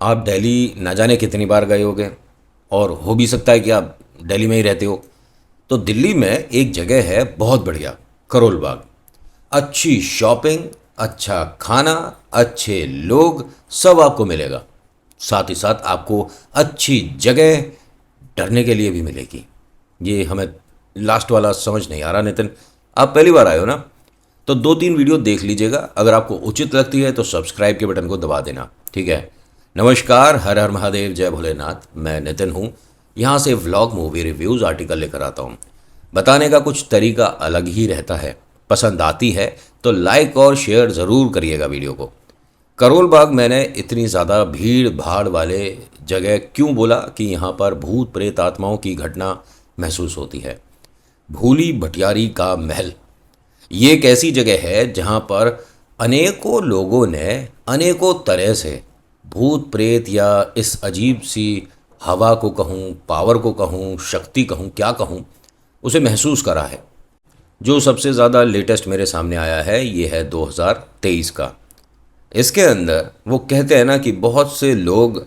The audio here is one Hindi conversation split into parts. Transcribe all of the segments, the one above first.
आप दिल्ली ना जाने कितनी बार गए होगे और हो भी सकता है कि आप दिल्ली में ही रहते हो। तो दिल्ली में एक जगह है बहुत बढ़िया, करोल बाग। अच्छी शॉपिंग, अच्छा खाना, अच्छे लोग, सब आपको मिलेगा। साथ ही साथ आपको अच्छी जगह डरने के लिए भी मिलेगी। ये हमें लास्ट वाला समझ नहीं आ रहा नितिन। आप पहली बार आए हो ना, तो 2-3 वीडियो देख लीजिएगा। अगर आपको उचित लगती है तो सब्सक्राइब के बटन को दबा देना, ठीक है। नमस्कार, हर हर महादेव, जय भोलेनाथ। मैं नितिन हूँ। यहाँ से व्लॉग, मूवी रिव्यूज़, आर्टिकल लेकर आता हूँ। बताने का कुछ तरीका अलग ही रहता है। पसंद आती है तो लाइक और शेयर ज़रूर करिएगा वीडियो को। करोल बाग मैंने इतनी ज़्यादा भीड़ भाड़ वाले जगह क्यों बोला कि यहाँ पर भूत प्रेत आत्माओं की घटना महसूस होती है। भूली भटियारी का महल, ये एक ऐसी जगह है जहाँ पर अनेकों लोगों ने अनेकों तरह से भूत प्रेत या इस अजीब सी हवा को कहूँ, पावर को कहूँ, शक्ति कहूँ, क्या कहूँ, उसे महसूस करा है। जो सबसे ज़्यादा लेटेस्ट मेरे सामने आया है ये है 2023 का। इसके अंदर वो कहते हैं ना कि बहुत से लोग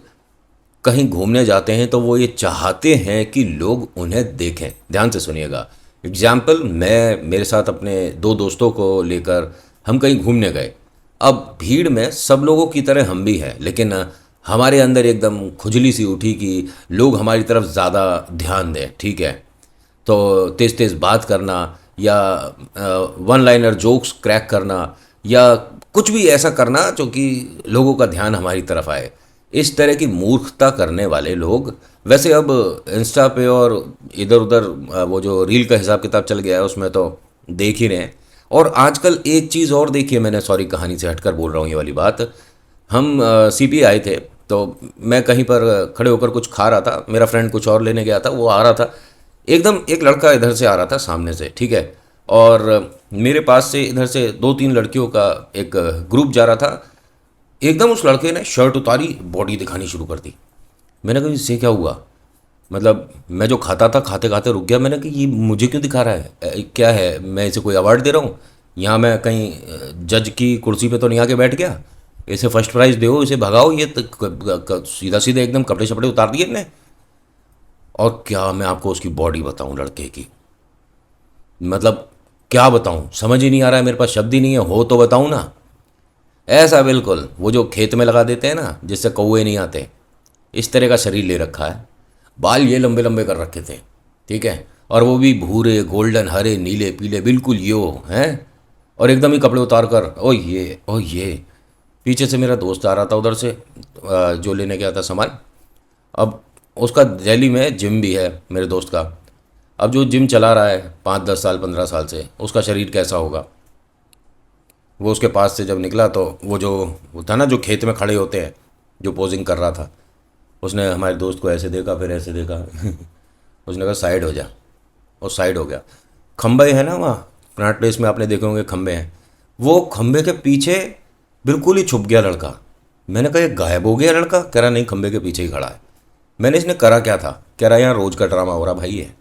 कहीं घूमने जाते हैं तो वो ये चाहते हैं कि लोग उन्हें देखें। ध्यान से सुनिएगा। एग्जाम्पल, मैं मेरे साथ अपने 2 दोस्तों को लेकर हम कहीं घूमने गए। अब भीड़ में सब लोगों की तरह हम भी हैं, लेकिन हमारे अंदर एकदम खुजली सी उठी कि लोग हमारी तरफ ज़्यादा ध्यान दें, ठीक है। तो तेज़ तेज़ बात करना या वन लाइनर जोक्स क्रैक करना या कुछ भी ऐसा करना जो कि लोगों का ध्यान हमारी तरफ आए, इस तरह की मूर्खता करने वाले लोग वैसे अब इंस्टा पे और इधर उधर वो जो रील का हिसाब किताब चल गया है उसमें तो देख ही रहे हैं। और आजकल एक चीज़ और देखिए, मैंने सॉरी कहानी से हटकर बोल रहा हूँ ये वाली बात। हम सीपी आए थे तो मैं कहीं पर खड़े होकर कुछ खा रहा था, मेरा फ्रेंड कुछ और लेने गया था, वो आ रहा था। एकदम एक लड़का इधर से आ रहा था सामने से, ठीक है। और मेरे पास से इधर से 2-3 लड़कियों का एक ग्रुप जा रहा था। एकदम उस लड़के ने शर्ट उतारी, बॉडी दिखानी शुरू कर दी। मैंने कहा इससे क्या हुआ? मतलब मैं जो खाता था खाते खाते रुक गया। मैंने कहा ये मुझे क्यों दिखा रहा है? क्या है, मैं इसे कोई अवार्ड दे रहा हूँ? यहाँ मैं कहीं जज की कुर्सी पे तो नहीं आके बैठ गया? इसे फर्स्ट प्राइज़ दो, इसे भगाओ। ये तो सीधा सीधा एकदम कपड़े शपड़े उतार दिए इनने। और क्या मैं आपको उसकी बॉडी बताऊँ लड़के की, मतलब क्या बताऊँ, समझ ही नहीं आ रहा है, मेरे पास शब्द ही नहीं है। हो तो बताऊँ ना। ऐसा बिल्कुल वो जो खेत में लगा देते हैं ना जिससे कौवे नहीं आते, इस तरह का शरीर ले रखा है। बाल ये लंबे लंबे कर रखे थे, ठीक है। और वो भी भूरे, गोल्डन, हरे, नीले, पीले, बिल्कुल यो हैं। और एकदम ही कपड़े उतार कर, ओ ये ओ ये। पीछे से मेरा दोस्त आ रहा था उधर से, जो लेने गया था सामान। अब उसका दिल्ली में जिम भी है मेरे दोस्त का। अब जो जिम चला रहा है 5-10 साल 15 साल से, उसका शरीर कैसा होगा। वो उसके पास से जब निकला तो वो था ना जो खेत में खड़े होते हैं, जो पोजिंग कर रहा था, उसने हमारे दोस्त को ऐसे देखा, फिर ऐसे देखा। उसने कहा साइड हो जा। और साइड हो गया। खंबे हैं ना वहाँ कनॉट प्लेस में, आपने देखे होंगे खंबे हैं। वो खंबे के पीछे बिल्कुल ही छुप गया लड़का। मैंने कहा ये गायब हो गया लड़का? कह रहा नहीं, खंबे के पीछे ही खड़ा है। मैंने इसने करा क्या था? कह रहा यहाँ रोज़ का ड्रामा हो रहा भाई है।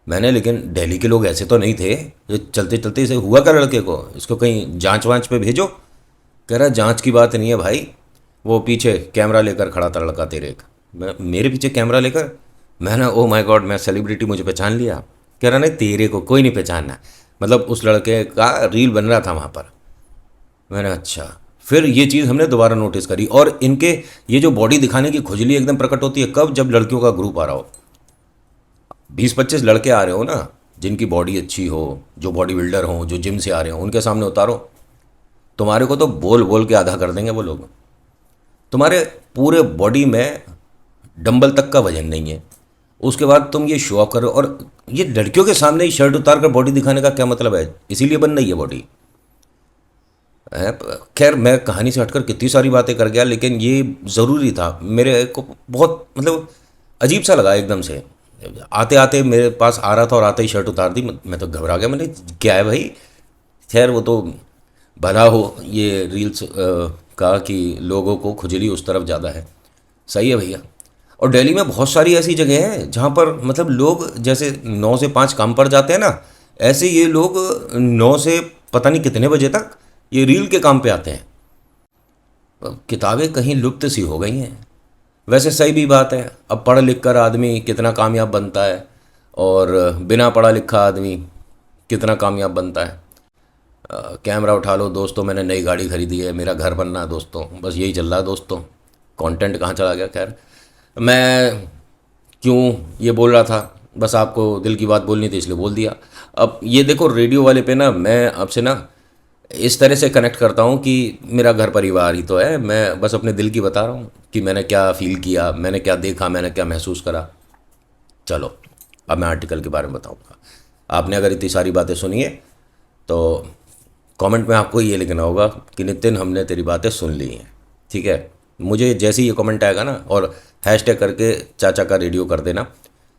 मैंने, लेकिन दिल्ली के लोग ऐसे तो नहीं थे। ये चलते चलते इसे हुआ क्या लड़के को? इसको कहीं जांच वांच पे भेजो। कह रहा जांच की बात नहीं है भाई, वो पीछे कैमरा लेकर खड़ा था लड़का तेरे एक। मेरे पीछे कैमरा लेकर? मैंने ओ माय गॉड, मैं सेलिब्रिटी, मुझे पहचान लिया? कह रहा नहीं, तेरे को कोई नहीं पहचानना। मतलब उस लड़के का रील बन रहा था वहाँ पर। मैंने अच्छा। फिर ये चीज़ हमने दोबारा नोटिस करी। और इनके ये जो बॉडी दिखाने की खुजली एकदम प्रकट होती है कब? जब लड़कियों का ग्रुप आ रहा हो। 20-25 लड़के आ रहे हो ना, जिनकी बॉडी अच्छी हो, जो बॉडी बिल्डर हो, जो जिम से आ रहे हो, उनके सामने उतारो। तुम्हारे को तो बोल बोल के आधा कर देंगे वो लोग। तुम्हारे पूरे बॉडी में डंबल तक का वजन नहीं है, उसके बाद तुम ये शो ऑफ करो। और ये लड़कियों के सामने ही शर्ट उतार कर बॉडी दिखाने का क्या मतलब है? इसीलिए बन रही है बॉडी। खैर, मैं कहानी से हटकर कितनी सारी बातें कर गया, लेकिन ये ज़रूरी था। मेरे को बहुत मतलब अजीब सा लगा एकदम से। आते आते मेरे पास आ रहा था और आते ही शर्ट उतार दी। मैं तो घबरा गया। मैंने क्या है भाई? खैर वो तो भला हो ये रील्स का कि लोगों को खुजली उस तरफ ज़्यादा है। सही है भैया। और दिल्ली में बहुत सारी ऐसी जगह हैं जहाँ पर मतलब लोग जैसे 9 से 5 काम पर जाते हैं ना, ऐसे ये लोग 9 से पता नहीं कितने बजे तक ये रील के काम पे आते हैं। किताबें कहीं लुप्त सी हो गई हैं। वैसे सही भी बात है, अब पढ़ लिख कर आदमी कितना कामयाब बनता है और बिना पढ़ा लिखा आदमी कितना कामयाब बनता है। कैमरा उठा लो दोस्तों, मैंने नई गाड़ी खरीदी है, मेरा घर बनना है दोस्तों, बस यही चल रहा है दोस्तों। कंटेंट कहाँ चला गया। खैर, मैं क्यों ये बोल रहा था, बस आपको दिल की बात बोलनी थी इसलिए बोल दिया। अब ये देखो, रेडियो वाले पे ना मैं आपसे ना इस तरह से कनेक्ट करता हूँ कि मेरा घर परिवार ही तो है, मैं बस अपने दिल की बता रहा हूँ कि मैंने क्या फील किया, मैंने क्या देखा, मैंने क्या महसूस करा। चलो, अब मैं आर्टिकल के बारे में बताऊँगा। आपने अगर इतनी सारी बातें सुनी है तो कमेंट में आपको ये लिखना होगा कि नितिन, हमने तेरी बातें सुन ली हैं। ठीक है, मुझे जैसे ही ये कमेंट आएगा ना, और हैशटैग करके चाचा का रेडियो कर देना,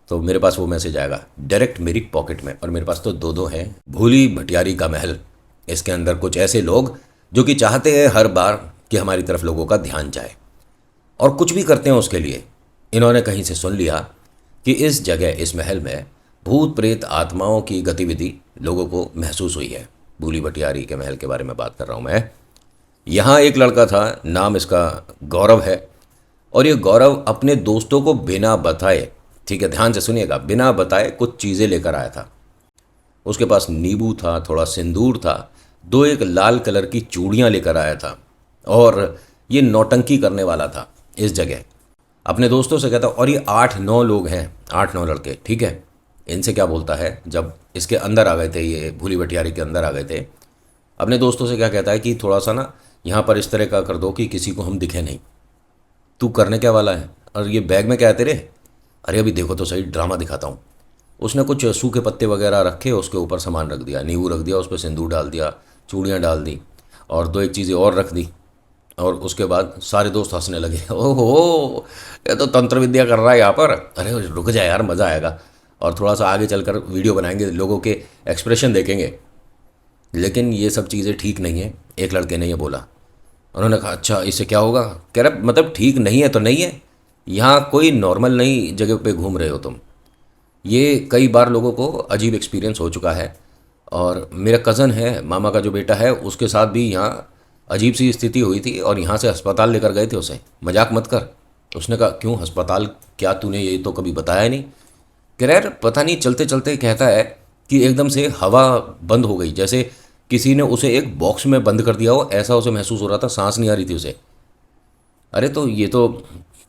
तो मेरे पास वो मैसेज आएगा डायरेक्ट मेरी पॉकेट में। और मेरे पास तो दो दो हैं। भूली भटियारी का महल, इसके अंदर कुछ ऐसे लोग जो कि चाहते हैं हर बार कि हमारी तरफ लोगों का ध्यान जाए और कुछ भी करते हैं उसके लिए। इन्होंने कहीं से सुन लिया कि इस जगह, इस महल में भूत प्रेत आत्माओं की गतिविधि लोगों को महसूस हुई है। भूली भटियारी के महल के बारे में बात कर रहा हूँ मैं। यहाँ एक लड़का था, नाम इसका गौरव है, और ये गौरव अपने दोस्तों को बिना बताए, ठीक है ध्यान से सुनिएगा, बिना बताए कुछ चीज़ें लेकर आया था। उसके पास नींबू था, थोड़ा सिंदूर था, दो एक लाल कलर की चूड़ियाँ लेकर आया था, और ये नौटंकी करने वाला था इस जगह। अपने दोस्तों से कहता, और ये 8-9 लोग हैं, 8-9 लड़के, ठीक है। इनसे क्या बोलता है, जब इसके अंदर आ गए थे, ये भूली भटियारी के अंदर आ गए थे, अपने दोस्तों से क्या कहता है कि थोड़ा सा ना यहाँ पर इस तरह का कर दो कि किसी को हम दिखे नहीं। तू करने क्या वाला है, और ये बैग में क्या है तेरे? अरे अभी देखो तो सही, ड्रामा दिखाता हूँ। उसने कुछ सूखे पत्ते वगैरह रखे, उसके ऊपर सामान रख दिया, नींबू रख दिया, उस पर सिंदूर डाल दिया, चूड़ियाँ डाल दी, और दो एक चीज़ें और रख दी। और उसके बाद सारे दोस्त हंसने लगे, ओहो ये तो तंत्र विद्या कर रहा है यहाँ पर। अरे रुक जाए यार, मज़ा आएगा, और थोड़ा सा आगे चलकर वीडियो बनाएंगे, लोगों के एक्सप्रेशन देखेंगे। लेकिन ये सब चीज़ें ठीक नहीं है, एक लड़के ने ये बोला। उन्होंने कहा अच्छा इससे क्या होगा? कह रहा मतलब ठीक नहीं है तो नहीं है, यहाँ कोई नॉर्मल नई जगह पे घूम रहे हो तुम। ये कई बार लोगों को अजीब एक्सपीरियंस हो चुका है, और मेरा कज़न है, मामा का जो बेटा है, उसके साथ भी यहाँ अजीब सी स्थिति हुई थी, और यहाँ से अस्पताल लेकर गए थे उसे। मजाक मत कर। उसने कहा क्यों अस्पताल, क्या तूने ये तो कभी बताया नहीं? कह रहा यार पता नहीं, चलते चलते कहता है कि एकदम से हवा बंद हो गई, जैसे किसी ने उसे एक बॉक्स में बंद कर दिया हो, ऐसा उसे महसूस हो रहा था, सांस नहीं आ रही थी उसे। अरे तो ये तो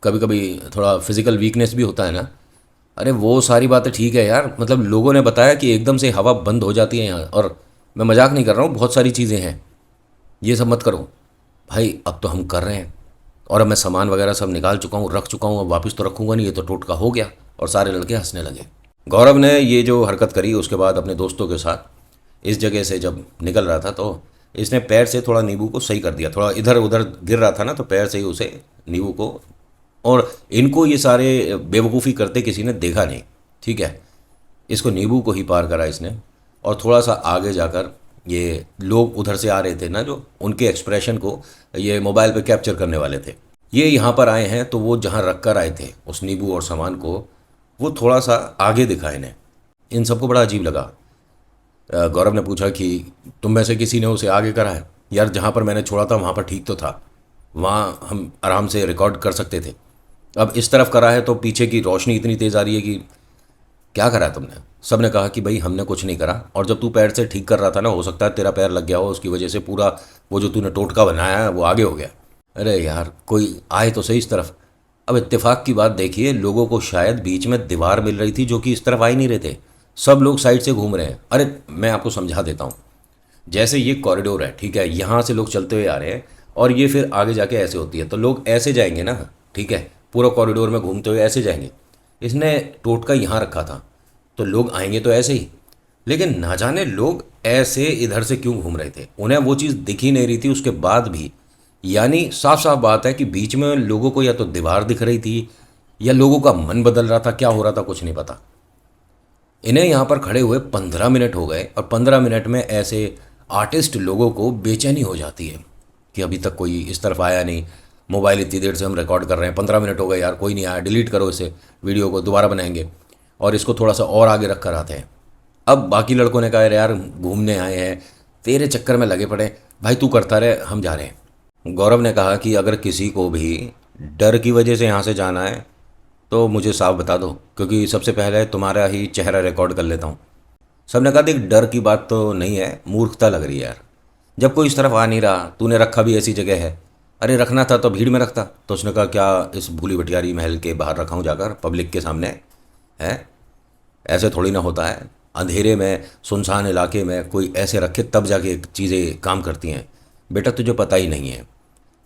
कभी कभी थोड़ा फिजिकल वीकनेस भी होता है ना। अरे वो सारी बातें ठीक है यार, मतलब लोगों ने बताया कि एकदम से हवा बंद हो जाती है यहाँ, और मैं मजाक नहीं कर रहा हूँ, बहुत सारी चीज़ें हैं, ये सब मत करो भाई। अब तो हम कर रहे हैं, और अब मैं सामान वगैरह सब निकाल चुका हूँ, रख चुका हूँ, अब वापस तो रखूँगा नहीं, ये तो टोटका हो गया। और सारे लड़के हंसने लगे। गौरव ने ये जो हरकत करी, उसके बाद अपने दोस्तों के साथ इस जगह से जब निकल रहा था, तो इसने पैर से थोड़ा नींबू को सही कर दिया, थोड़ा इधर उधर गिर रहा था ना, तो पैर से ही उसे नींबू को। और इनको ये सारे बेवकूफ़ी करते किसी ने देखा नहीं, ठीक है। इसको नींबू को ही पार करा इसने, और थोड़ा सा आगे जाकर ये लोग उधर से आ रहे थे ना, जो उनके एक्सप्रेशन को ये मोबाइल पे कैप्चर करने वाले थे, ये यहाँ पर आए हैं, तो वो जहाँ रख कर आए थे उस नींबू और सामान को, वो थोड़ा सा आगे दिखा इन्हें। इन सबको बड़ा अजीब लगा। गौरव ने पूछा कि तुम में से किसी ने उसे आगे करा है? यार जहाँ पर मैंने छोड़ा था वहाँ पर ठीक तो था, वहाँ हम आराम से रिकॉर्ड कर सकते थे। अब इस तरफ करा है तो पीछे की रोशनी इतनी तेज़ आ रही है कि क्या करा है तुमने? सब ने कहा कि भाई हमने कुछ नहीं करा, और जब तू पैर से ठीक कर रहा था ना, हो सकता है तेरा पैर लग गया हो, उसकी वजह से पूरा वो जो तूने टोटका बनाया है वो आगे हो गया। अरे यार कोई आए तो सही इस तरफ। अब इत्तेफाक की बात देखिए, लोगों को शायद बीच में दीवार मिल रही थी जो कि इस तरफ आ ही नहीं रहे थे, सब लोग साइड से घूम रहे हैं। अरे मैं आपको समझा देता हूँ, जैसे ये कॉरिडोर है, ठीक है, यहाँ से लोग चलते हुए आ रहे हैं, और ये फिर आगे जाके ऐसे होती है, तो लोग ऐसे जाएंगे ना, ठीक है, पूरा कॉरिडोर में घूमते हुए ऐसे जाएंगे। इसने टोटका यहाँ रखा था, तो लोग आएंगे तो ऐसे ही, लेकिन ना जाने लोग ऐसे इधर से क्यों घूम रहे थे, उन्हें वो चीज़ दिख ही नहीं रही थी उसके बाद भी। यानी साफ साफ बात है कि बीच में लोगों को या तो दीवार दिख रही थी, या लोगों का मन बदल रहा था, क्या हो रहा था कुछ नहीं पता। इन्हें यहाँ पर खड़े हुए 15 मिनट हो गए, और 15 मिनट में ऐसे आर्टिस्ट लोगों को बेचैनी हो जाती है कि अभी तक कोई इस तरफ आया नहीं, मोबाइल इतनी देर से हम रिकॉर्ड कर रहे हैं, 15 मिनट हो गए यार, कोई नहीं आया, डिलीट करो इसे, वीडियो को दोबारा बनाएंगे, और इसको थोड़ा सा और आगे रख कर आते हैं। अब बाकी लड़कों ने कहा यार घूमने आए हैं, तेरे चक्कर में लगे पड़े, भाई तू करता रहे, हम जा रहे हैं। गौरव ने कहा कि अगर किसी को भी डर की वजह से यहाँ से जाना है तो मुझे साफ बता दो, क्योंकि सबसे पहले तुम्हारा ही चेहरा रिकॉर्ड कर लेता हूँ। सबने कहा देख, डर की बात तो नहीं है, मूर्खता लग रही है यार। जब कोई इस तरफ आ नहीं रहा, तूने रखा भी ऐसी जगह है। अरे रखना था तो भीड़ में रखता। तो उसने कहा क्या इस भूली भटियारी महल के बाहर रखा हूँ जाकर पब्लिक के सामने? है ऐसे थोड़ी ना होता है। अंधेरे में सुनसान इलाके में कोई ऐसे रखे तब जाके चीज़ें काम करती हैं। बेटा तुझे पता ही नहीं है,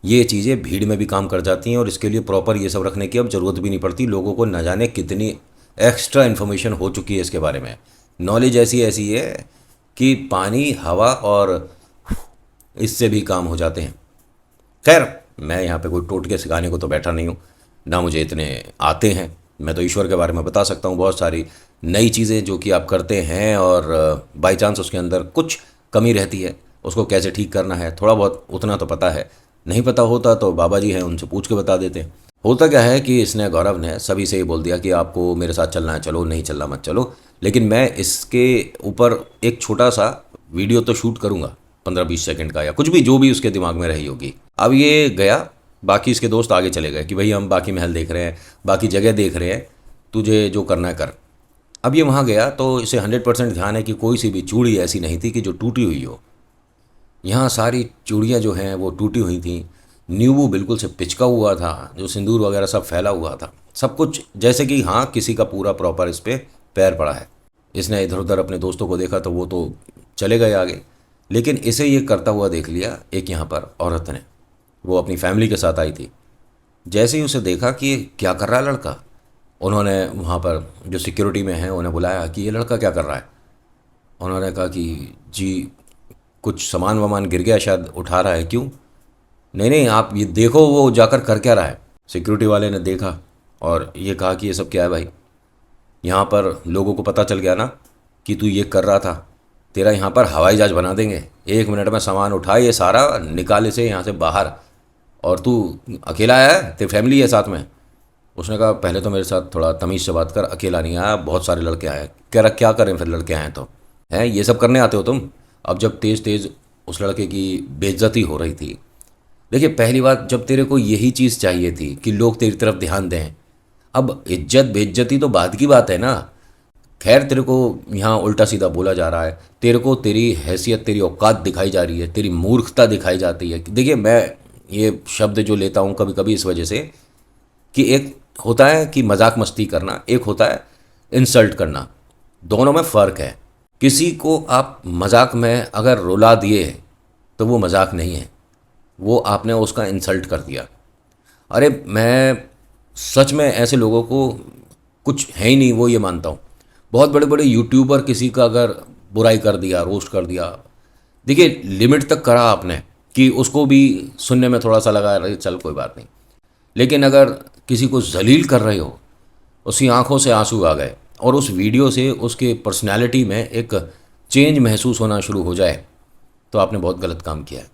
ये चीज़ें भीड़ में भी काम कर जाती हैं और इसके लिए प्रॉपर ये सब रखने की अब ज़रूरत भी नहीं पड़ती। लोगों को न जाने कितनी एक्स्ट्रा इन्फॉर्मेशन हो चुकी है इसके बारे में। नॉलेज ऐसी ऐसी है कि पानी, हवा और इससे भी काम हो जाते हैं। खैर, मैं यहाँ पे कोई टोटके सिखाने को तो बैठा नहीं हूँ, ना मुझे इतने आते हैं। मैं तो ईश्वर के बारे में बता सकता हूँ बहुत सारी नई चीज़ें जो कि आप करते हैं, और बाई चांस उसके अंदर कुछ कमी रहती है, उसको कैसे ठीक करना है थोड़ा बहुत उतना तो पता है। नहीं पता होता तो बाबा जी हैं, उनसे पूछ के बता देते हैं। होता क्या है कि इसने, गौरव ने सभी से ही बोल दिया कि आपको मेरे साथ चलना है चलो, नहीं चलना मत चलो। लेकिन मैं इसके ऊपर एक छोटा सा वीडियो तो शूट करूँगा, 15-20 सेकंड का, या कुछ भी जो भी उसके दिमाग में रही होगी। अब ये गया, बाकी इसके दोस्त आगे चले गए कि भाई हम बाकी महल देख रहे हैं, बाकी जगह देख रहे हैं, तुझे जो करना है कर। अब ये वहाँ गया तो इसे 100% ध्यान है कि कोई सी भी चूड़ी ऐसी नहीं थी कि जो टूटी हुई हो। यहाँ सारी चूड़ियाँ जो हैं वो टूटी हुई थी। नींबू बिल्कुल से पिचका हुआ था, जो सिंदूर वगैरह सब फैला हुआ था, सब कुछ जैसे कि हाँ किसी का पूरा प्रॉपर इस पर पैर पड़ा है। इसने इधर उधर अपने दोस्तों को देखा तो वो तो चले गए आगे, लेकिन इसे ये करता हुआ देख लिया एक यहाँ पर औरत ने। वो अपनी फैमिली के साथ आई थी। जैसे ही उसे देखा कि क्या कर रहा है लड़का, उन्होंने वहाँ पर जो सिक्योरिटी में हैं उन्हें बुलाया कि ये लड़का क्या कर रहा है। उन्होंने कहा कि जी कुछ सामान वामान गिर गया शायद, उठा रहा है। क्यों? नहीं नहीं, आप ये देखो वो जाकर कर क्या रहा है। सिक्योरिटी वाले ने देखा और ये कहा कि ये सब क्या है भाई, यहाँ पर लोगों को पता चल गया ना कि तू ये कर रहा था, तेरा यहाँ पर हवाई जहाज बना देंगे। 1 मिनट में सामान उठा, ये सारा निकाले से यहाँ से बाहर, और तू अकेला आया है, तेरी फैमिली है साथ में। उसने कहा पहले तो मेरे साथ थोड़ा तमीज़ से बात कर, अकेला नहीं आया, बहुत सारे लड़के आए। कह रहा क्या करें फिर लड़के आए तो, हैं ये सब करने आते हो तुम? अब जब तेज़ तेज़ उस लड़के की बेइज्जती हो रही थी। देखिए पहली बात, जब तेरे को यही चीज़ चाहिए थी कि लोग तेरी तरफ ध्यान दें, अब इज्जत बेइज्जती तो बाद की बात है ना। खैर तेरे को यहाँ उल्टा सीधा बोला जा रहा है, तेरे को तेरी हैसियत, तेरी औकात दिखाई जा रही है, तेरी मूर्खता दिखाई जाती है। देखिए मैं ये शब्द जो लेता हूँ कभी कभी इस वजह से कि एक होता है कि मजाक मस्ती करना, एक होता है इंसल्ट करना, दोनों में फ़र्क है। किसी को आप मजाक में अगर रुला दिए तो वो मजाक नहीं है, वो आपने उसका इंसल्ट कर दिया। अरे मैं सच में ऐसे लोगों को कुछ है ही नहीं वो ये मानता हूँ। बहुत बड़े बड़े यूट्यूबर किसी का अगर बुराई कर दिया, रोस्ट कर दिया, देखिए लिमिट तक करा आपने कि उसको भी सुनने में थोड़ा सा लगा अरे चल कोई बात नहीं। लेकिन अगर किसी को जलील कर रहे हो, उसकी आंखों से आंसू आ गए और उस वीडियो से उसके पर्सनैलिटी में एक चेंज महसूस होना शुरू हो जाए, तो आपने बहुत गलत काम किया है।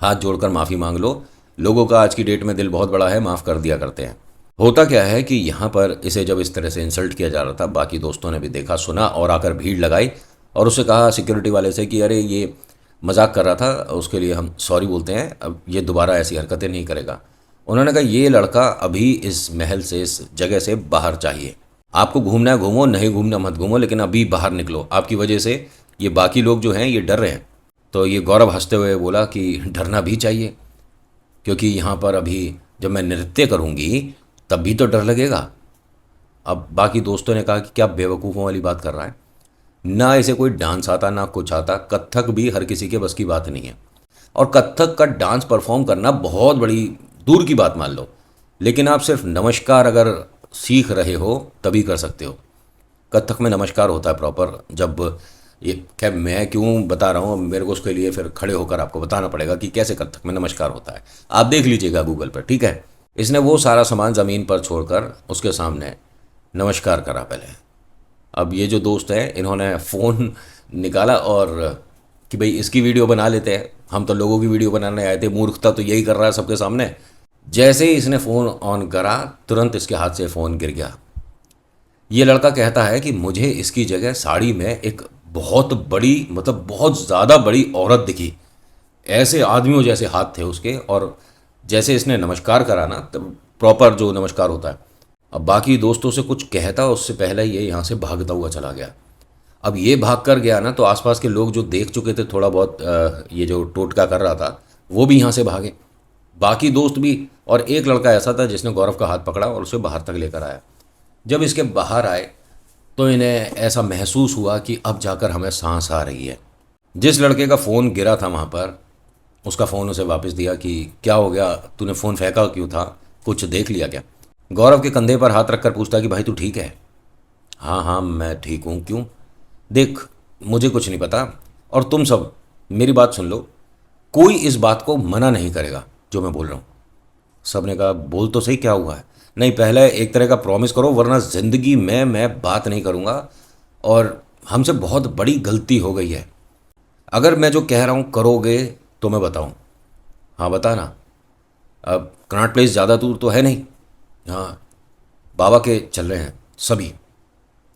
हाथ जोड़कर माफ़ी मांग लो। लोगों का आज की डेट में दिल बहुत बड़ा है, माफ़ कर दिया करते हैं। होता क्या है कि यहाँ पर इसे जब इस तरह से इंसल्ट किया जा रहा था, बाकी दोस्तों ने भी देखा सुना और आकर भीड़ लगाई और उससे कहा सिक्योरिटी वाले से कि अरे ये मजाक कर रहा था, उसके लिए हम सॉरी बोलते हैं, अब ये दोबारा ऐसी हरकतें नहीं करेगा। उन्होंने कहा ये लड़का अभी इस महल से, इस जगह से बाहर चाहिए। आपको घूमना है घूमो, नहीं घूमना मत घूमो, लेकिन अभी बाहर निकलो। आपकी वजह से ये बाकी लोग जो हैं ये डर रहे हैं। तो ये गौरव हंसते हुए बोला कि डरना भी चाहिए, क्योंकि यहाँ पर अभी जब मैं नृत्य करूँगी तब भी तो डर लगेगा। अब बाकी दोस्तों ने कहा कि क्या बेवकूफ़ों वाली बात कर रहा है, ना इसे कोई डांस आता ना कुछ आता, कत्थक भी हर किसी के बस की बात नहीं है। और कत्थक का डांस परफॉर्म करना बहुत बड़ी दूर की बात मान लो, लेकिन आप सिर्फ नमस्कार अगर सीख रहे हो तभी कर सकते हो। कत्थक में नमस्कार होता है प्रॉपर। जब ये खैर मैं क्यों बता रहा हूँ, मेरे को उसके लिए फिर खड़े होकर आपको बताना पड़ेगा कि कैसे कत्थक में नमस्कार होता है। आप देख लीजिएगा गूगल पर, ठीक है। इसने वो सारा सामान ज़मीन पर छोड़कर उसके सामने नमस्कार करा पहले। अब ये जो दोस्त हैं इन्होंने फ़ोन निकाला और कि भाई इसकी वीडियो बना लेते हैं, हम तो लोगों की वीडियो बनाने आए थे, मूर्खता तो यही कर रहा है सबके सामने। जैसे ही इसने फ़ोन ऑन करा तुरंत इसके हाथ से फ़ोन गिर गया। ये लड़का कहता है कि मुझे इसकी जगह साड़ी में एक बहुत बड़ी, मतलब बहुत ज़्यादा बड़ी औरत दिखी, ऐसे आदमियों जैसे हाथ थे उसके, और जैसे इसने नमस्कार करा ना तब प्रॉपर जो नमस्कार होता है। अब बाकी दोस्तों से कुछ कहता उससे पहले ये यहाँ से भागता हुआ चला गया। अब ये भाग कर गया ना, तो आसपास के लोग जो देख चुके थे थोड़ा बहुत ये जो टोटका कर रहा था, वो भी यहाँ से भागे, बाकी दोस्त भी। और एक लड़का ऐसा था जिसने गौरव का हाथ पकड़ा और उसे बाहर तक लेकर आया। जब इसके बाहर आए तो इन्हें ऐसा महसूस हुआ कि अब जाकर हमें सांस आ रही है। जिस लड़के का फ़ोन गिरा था वहाँ पर, उसका फ़ोन उसे वापस दिया कि क्या हो गया, तूने फ़ोन फेंका क्यों था, कुछ देख लिया क्या? गौरव के कंधे पर हाथ रखकर पूछता कि भाई तू ठीक है? हाँ हाँ मैं ठीक हूँ, क्यों? देख, मुझे कुछ नहीं पता, और तुम सब मेरी बात सुन लो, कोई इस बात को मना नहीं करेगा जो मैं बोल रहा हूँ। सब ने कहा बोल तो सही, क्या हुआ है? नहीं, पहले एक तरह का प्रॉमिस करो, वरना ज़िंदगी में मैं बात नहीं करूँगा, और हमसे बहुत बड़ी गलती हो गई है। अगर मैं जो कह रहा हूँ करोगे तो मैं बताऊँ। हाँ बता ना। अब कनॉट प्लेस ज़्यादा दूर तो है नहीं। हाँ, बाबा के चल रहे हैं सभी,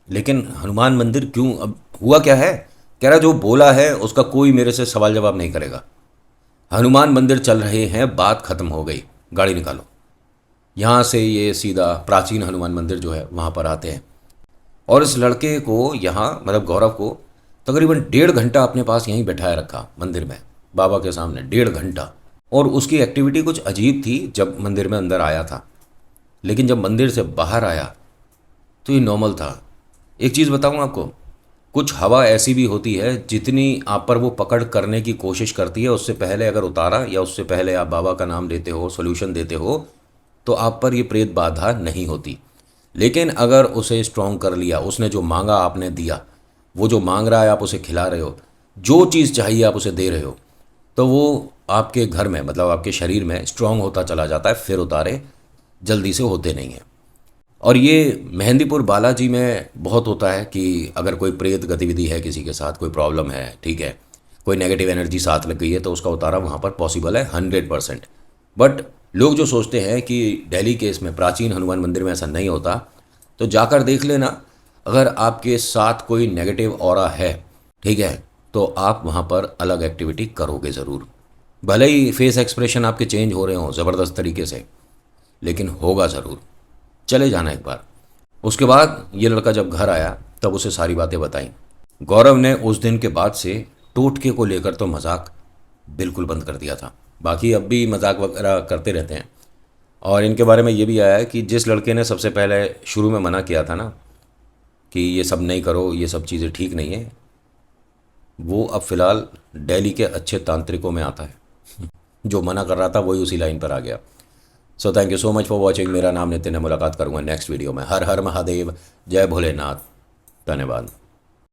लेकिन हनुमान मंदिर क्यों? अब हुआ क्या है? कह रहा जो बोला है उसका कोई मेरे से सवाल जवाब नहीं करेगा। हनुमान मंदिर चल रहे हैं, बात खत्म हो गई, गाड़ी निकालो। यहाँ से ये सीधा प्राचीन हनुमान मंदिर जो है वहाँ पर आते हैं। और इस लड़के को यहाँ, मतलब गौरव को, तकरीबन 1.5 घंटा अपने पास यहीं बैठाया रखा मंदिर में, बाबा के सामने 1.5 घंटा। और उसकी एक्टिविटी कुछ अजीब थी जब मंदिर में अंदर आया था, लेकिन जब मंदिर से बाहर आया तो ये नॉर्मल था। एक चीज़ बताऊँ आपको, कुछ हवा ऐसी भी होती है जितनी आप पर वो पकड़ करने की कोशिश करती है, उससे पहले अगर उतारा या उससे पहले आप बाबा का नाम लेते हो, सोल्यूशन देते हो, तो आप पर ये प्रेत बाधा नहीं होती। लेकिन अगर उसे स्ट्रॉन्ग कर लिया, उसने जो मांगा आपने दिया, वो जो मांग रहा है आप उसे खिला रहे हो, जो चीज़ चाहिए आप उसे दे रहे हो, तो वो आपके घर में, मतलब आपके शरीर में स्ट्रॉन्ग होता चला जाता है, फिर उतारे जल्दी से होते नहीं हैं। और ये मेहंदीपुर बालाजी में बहुत होता है कि अगर कोई प्रेत गतिविधि है, किसी के साथ कोई प्रॉब्लम है, ठीक है, कोई नेगेटिव एनर्जी साथ लग गई है, तो उसका उतारा वहाँ पर पॉसिबल है 100%। बट लोग जो सोचते हैं कि दिल्ली के इसमें प्राचीन हनुमान मंदिर में ऐसा नहीं होता, तो जाकर देख लेना। अगर आपके साथ कोई नेगेटिव ऑरा है, ठीक है, तो आप वहाँ पर अलग एक्टिविटी करोगे ज़रूर। भले ही फेस एक्सप्रेशन आपके चेंज हो रहे हों ज़बरदस्त तरीके से, लेकिन होगा ज़रूर। चले जाना एक बार। उसके बाद ये लड़का जब घर आया तब उसे सारी बातें बताई। गौरव ने उस दिन के बाद से टोटके को लेकर तो मजाक बिल्कुल बंद कर दिया था। बाकी अब भी मजाक वगैरह करते रहते हैं। और इनके बारे में ये भी आया है कि जिस लड़के ने सबसे पहले शुरू में मना किया था ना कि ये सब नहीं करो, ये सब चीज़ें ठीक नहीं है, वो अब फ़िलहाल दिल्ली के अच्छे तांत्रिकों में आता है। जो मना कर रहा था वही उसी लाइन पर आ गया। So thank you so much for watching. मेरा नाम नितिन है, मुलाकात करूँगा नेक्स्ट वीडियो में। हर हर महादेव, जय भोलेनाथ, धन्यवाद।